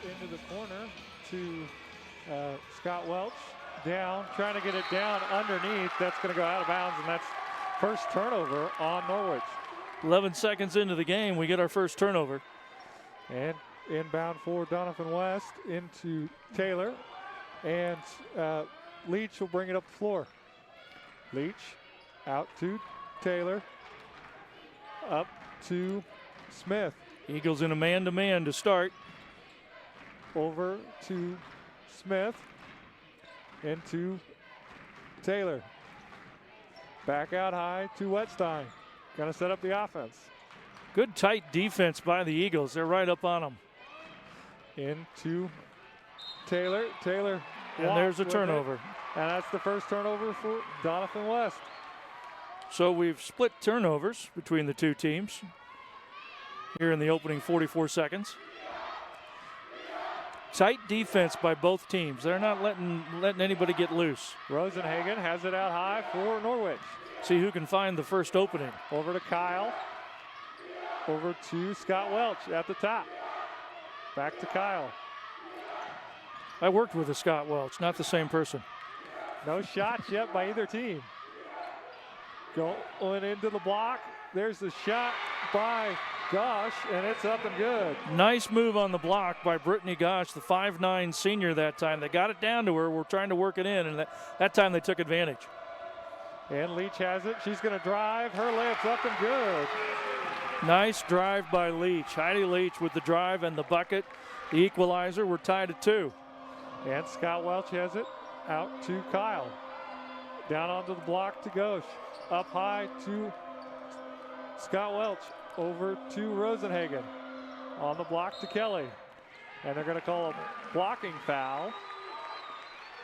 into the corner to Scott Welch. Down, trying to get it down underneath. That's going to go out of bounds, and that's first turnover on Norwich. 11 seconds into the game, we get our first turnover. And inbound for Donovan West into Taylor. And Leach will bring it up the floor. Leach out to Taylor. Up to Smith. Eagles in a man-to-man to start. Over to Smith. Into Taylor. Back out high to Wetstein. Gonna set up the offense. Good tight defense by the Eagles. They're right up on them. Into Taylor. Taylor. And there's a turnover. And that's the first turnover for Donovan West. So we've split turnovers between the two teams here in the opening 44 seconds. Tight defense by both teams. They're not letting anybody get loose. Rosenhagen has it out high for Norwich. See who can find the first opening. Over to Kyle. Over to Scott Welch at the top. Back to Kyle. I worked with a Scott Welch, not the same person. No shots yet by either team. Going into the block. There's the shot by Gosh, and it's up and good. Nice move on the block by Brittany Gosh, the 5'9" senior that time. They got it down to her. We're trying to work it in, and that time they took advantage. And Leach has it. She's going to drive. Her layup's up and good. Nice drive by Leach. Heidi Leach with the drive and the bucket. The equalizer. We're tied at 2. And Scott Welch has it out to Kyle. Down onto the block to Gosh. Up high to Scott Welch. Over to Rosenhagen. On the block to Kelly. And they're going to call a blocking foul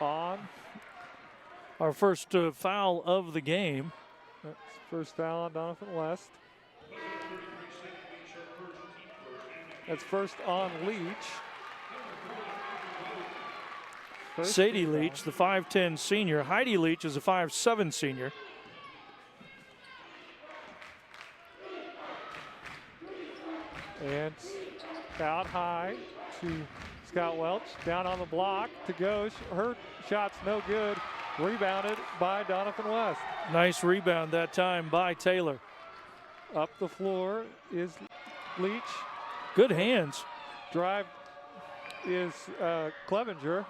on our first foul of the game. That's first foul on Donovan West. That's first on Leach. Sadie Leach, the 5'10" senior. Heidi Leach is a 5'7" senior. And out high to Scott Welch. Down on the block to Gosh. Her shot's no good. Rebounded by Donovan West. Nice rebound that time by Taylor. Up the floor is Leach. Good hands. Drive is Clevenger.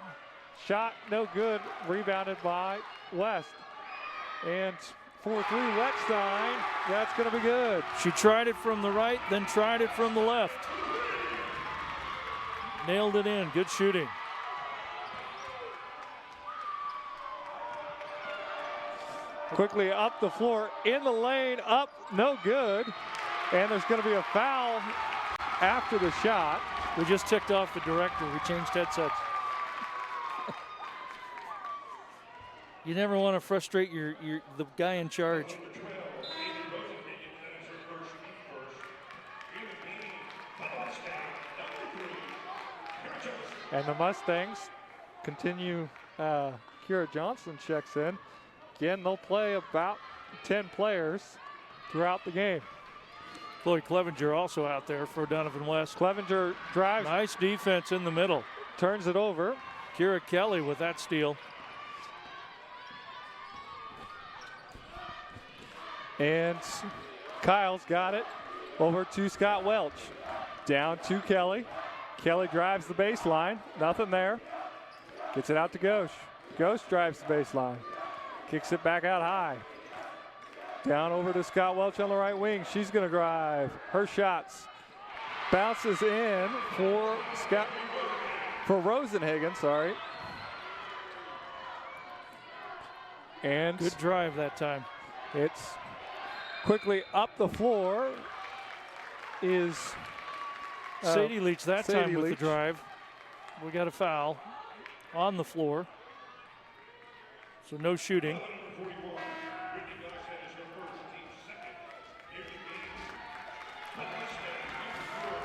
Shot no good. Rebounded by West. And 4-3 Wetstein. That's going to be good. She tried it from the right, then tried it from the left. Nailed it in. Good shooting. Quickly up the floor, in the lane, up, no good. And there's going to be a foul after the shot. We just ticked off the director. We changed headsets. You never want to frustrate the guy in charge. And the Mustangs continue. Kira Johnson checks in. Again, they'll play about 10 players throughout the game. Chloe Clevenger also out there for Donovan West. Clevenger drives. Nice defense in the middle. Turns it over. Kira Kelly with that steal. And Kyle's got it over to Scott Welch. Down to Kelly. Kelly drives the baseline. Nothing there. Gets it out to Gosh. Gosh drives the baseline. Kicks it back out high. Down over to Scott Welch on the right wing. She's going to drive. Her shots. Bounces in for Rosenhagen, sorry. And good drive that time. It's quickly up the floor is Sadie Leach that Sadie time with Leach. the drive. We got a foul on the floor. So no shooting.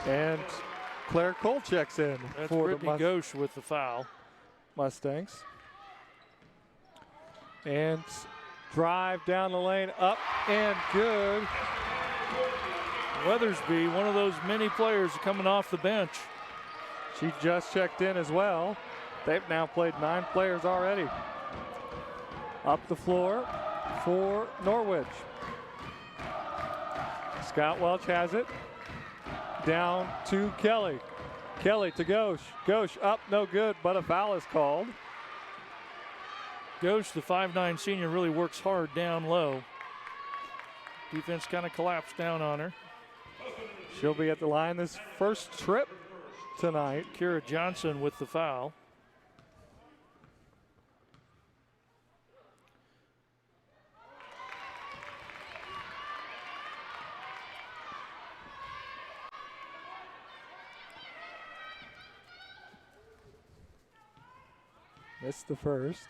And Claire Cole checks in. That's for Brittany the Ghosh with the foul. Mustangs. And drive down the lane, up and good. Weathersby, one of those many players coming off the bench. She just checked in as well. They've now played 9 players already. Up the floor for Norwich. Scott Welch has it. Down to Kelly. Kelly to Ghosh. Ghosh up, no good, but a foul is called. Ghosh, the 5'9" senior, really works hard down low. Defense kind of collapsed down on her. She'll be at the line this first trip tonight. Kira Johnson with the foul. Missed the first.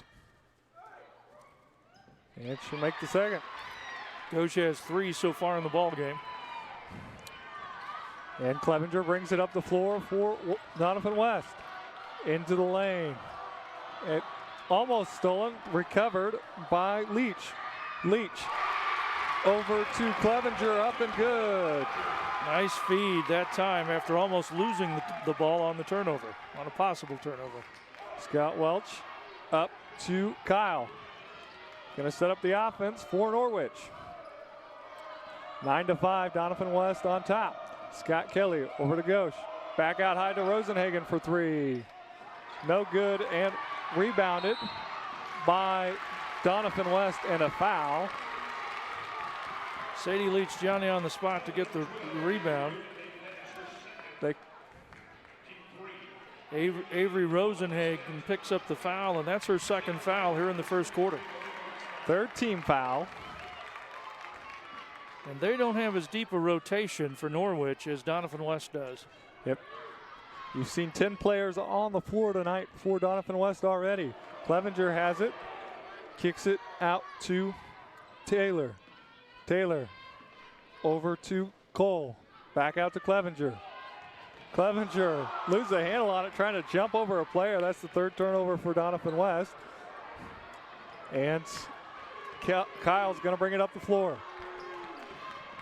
And she'll make the second. Ghosh has 3 so far in the ball game. And Clevenger brings it up the floor for Donovan West. Into the lane. It almost stolen, recovered by Leach. Leach over to Clevenger, up and good. Nice feed that time after almost losing the ball on the turnover, on a possible turnover. Scott Welch up to Kyle. Going to set up the offense for Norwich. 9-5, Donovan West on top. Scott Kelly over to Ghosh. Back out high to Rosenhagen for 3. No good, and rebounded by Donovan West, and a foul. Sadie Leach Johnny on the spot to get the rebound. Avery Rosenhagen picks up the foul, and that's her second foul here in the first quarter. Third team foul. And they don't have as deep a rotation for Norwich as Donovan West does. Yep. You've seen 10 players on the floor tonight for Donovan West already. Clevenger has it. Kicks it out to Taylor. Taylor over to Cole. Back out to Clevenger. Clevenger loses a handle on it, trying to jump over a player. That's the third turnover for Donovan West. And Kyle's going to bring it up the floor.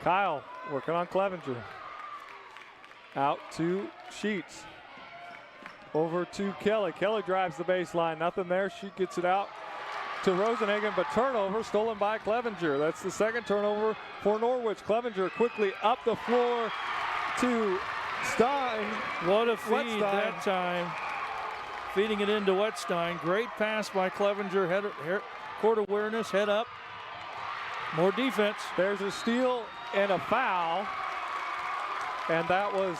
Kyle working on Clevenger. Out to Sheets. Over to Kelly. Kelly drives the baseline. Nothing there. She gets it out to Rosenhagen, but turnover stolen by Clevenger. That's the second turnover for Norwich. Clevenger quickly up the floor to Stein. What a feed Wetstein. that time. Feeding it into Wetstein. Great pass by Clevenger. Court awareness, head up. More defense. There's a steal and a foul. And that was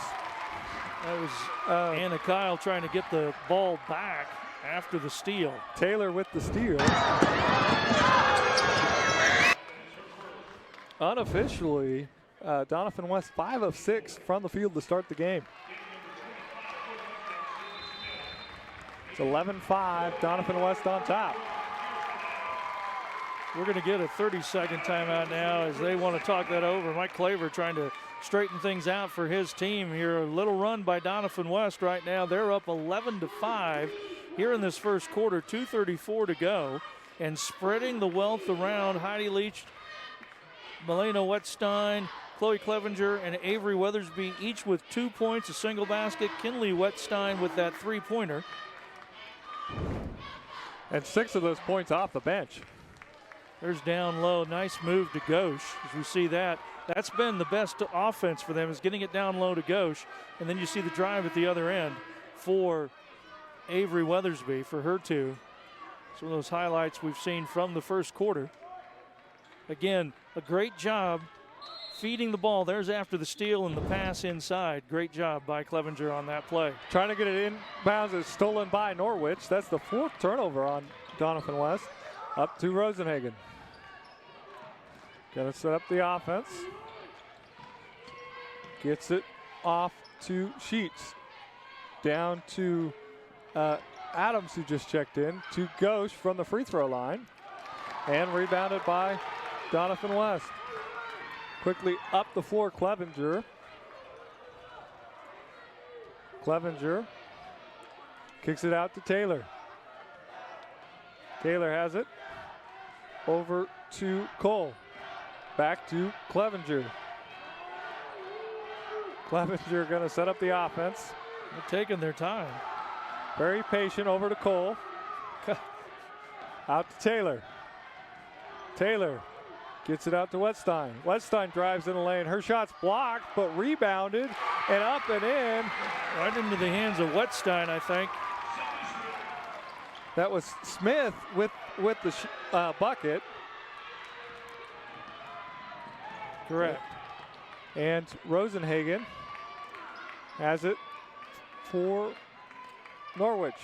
Anna Kyle trying to get the ball back after the steal. Taylor with the steal. Unofficially, Donovan West 5 of 6 from the field to start the game. It's 11-5, Donovan West on top. We're going to get a 30-second timeout now as they want to talk that over. Mike Claver trying to straighten things out for his team here. A little run by Donovan West right now. They're up 11-5 here in this first quarter. 2:34 to go. And spreading the wealth around, Heidi Leach, Milena Wetstein, Chloe Clevenger, and Avery Weathersby, each with 2 points, a single basket. Kinley Wetstein with that three-pointer. And 6 of those points off the bench. There's down low. Nice move to Ghosh. As we see that, that's been the best offense for them, is getting it down low to Ghosh. And then you see the drive at the other end for Avery Weathersby, for her two. Some of those highlights we've seen from the first quarter. Again, a great job feeding the ball. There's after the steal and the pass inside. Great job by Clevenger on that play. Trying to get it inbounds. It's stolen by Norwich. That's the 4th turnover on Donovan West. Up to Rosenhagen. Gonna set up the offense. Gets it off to Sheets. Down to Adams, who just checked in, to Ghosh from the free throw line. And rebounded by Donovan West. Quickly up the floor, Clevenger. Clevenger kicks it out to Taylor. Taylor has it. Over to Cole. Back to Clevenger. Clevenger going to set up the offense. They're taking their time. Very patient. Over to Cole. Out to Taylor. Taylor gets it out to Wetstein. Wetstein drives in the lane. Her shot's blocked, but rebounded and up and in. Right into the hands of Wetstein, I think. That was Smith with the bucket. Correct. And Rosenhagen has it for Norwich.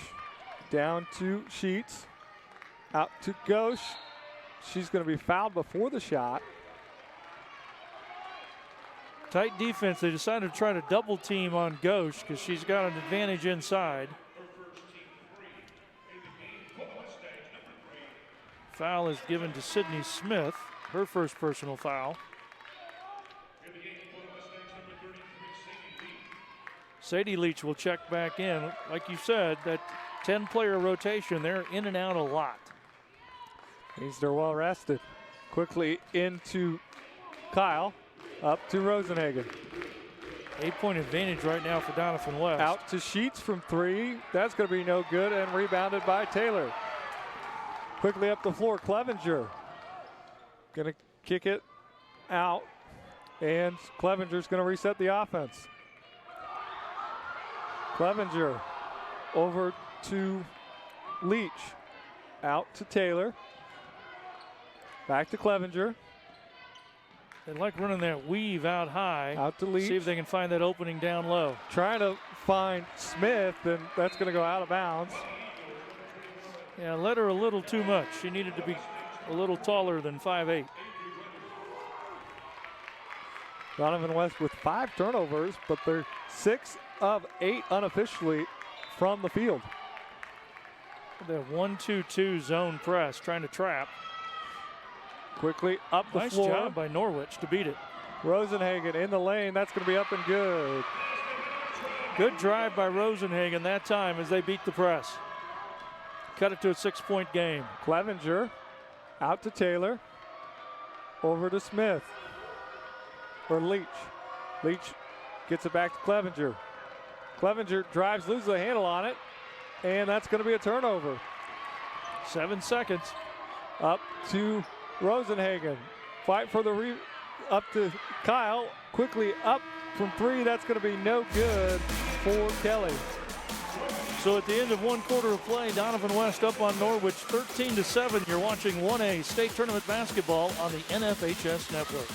Down to Sheets. Out to Ghosh. She's going to be fouled before the shot. Tight defense. They decided to try to double team on Ghosh because she's got an advantage inside. Foul is given to Sydney Smith, her first personal foul. Sadie Leach will check back in. Like you said, that 10-player rotation, they're in and out a lot. Means they're well rested. Quickly into Kyle, up to Rosenhagen. 8-point advantage right now for Donovan West. Out to Sheets from three. That's going to be no good, and rebounded by Taylor. Quickly up the floor, Clevenger. Going to kick it out, and Clevenger's going to reset the offense. Clevenger over to Leach. Out to Taylor. Back to Clevenger. They like running that weave out high. Out to Leach. See if they can find that opening down low. Trying to find Smith, and that's going to go out of bounds. Yeah, let her a little too much. She needed to be a little taller than 5'8". Donovan West with 5 turnovers, but they're 6 of 8 unofficially from the field. The 1-2-2 zone press, trying to trap. Quickly up the nice floor. Nice job by Norwich to beat it. Rosenhagen in the lane. That's going to be up and good. Good drive by Rosenhagen that time as they beat the press. Cut it to a 6-point game. Clevenger out to Taylor. Over to Smith. Or Leach. Leach gets it back to Clevenger. Clevenger drives, loses the handle on it. And that's going to be a turnover. 7 seconds. Up to Rosenhagen. Fight for the up to Kyle. Quickly up from 3. That's going to be no good for Kelly. So at the end of 1 quarter of play, Donovan West up on Norwich 13-7. You're watching 1A state tournament basketball on the NFHS network.